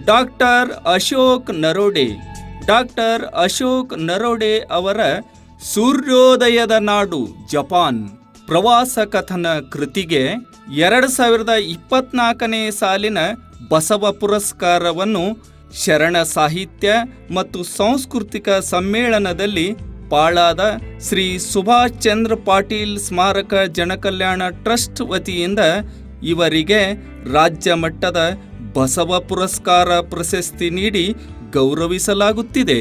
Doctor Ashok ನರೋಡೆ. Doctor Ashok ನರೋಡೆ ಅವರ ಸೂರ್ಯೋದಯದ ನಾಡು Japan ಪ್ರವಾಸ ಕಥನ ಕೃತಿಗೆ 2024ನೇ ಸಾಲಿನ ಬಸವ ಪುರಸ್ಕಾರವನ್ನು ಶರಣ ಸಾಹಿತ್ಯ ಮತ್ತು ಸಾಂಸ್ಕೃತಿಕ ಸಮ್ಮೇಳನದಲ್ಲಿ ಪಾಳಾದ ಶ್ರೀ ಸುಭಾಷ್ ಚಂದ್ರ ಪಾಟೀಲ್ ಸ್ಮಾರಕ ಜನಕಲ್ಯಾಣ ಟ್ರಸ್ಟ್ ವತಿಯಿಂದ ಇವರಿಗೆ ರಾಜ್ಯ ಮಟ್ಟದ ಬಸವ ಪುರಸ್ಕಾರ ಪ್ರಶಸ್ತಿ ನೀಡಿ ಗೌರವಿಸಲಾಗುತ್ತಿದೆ.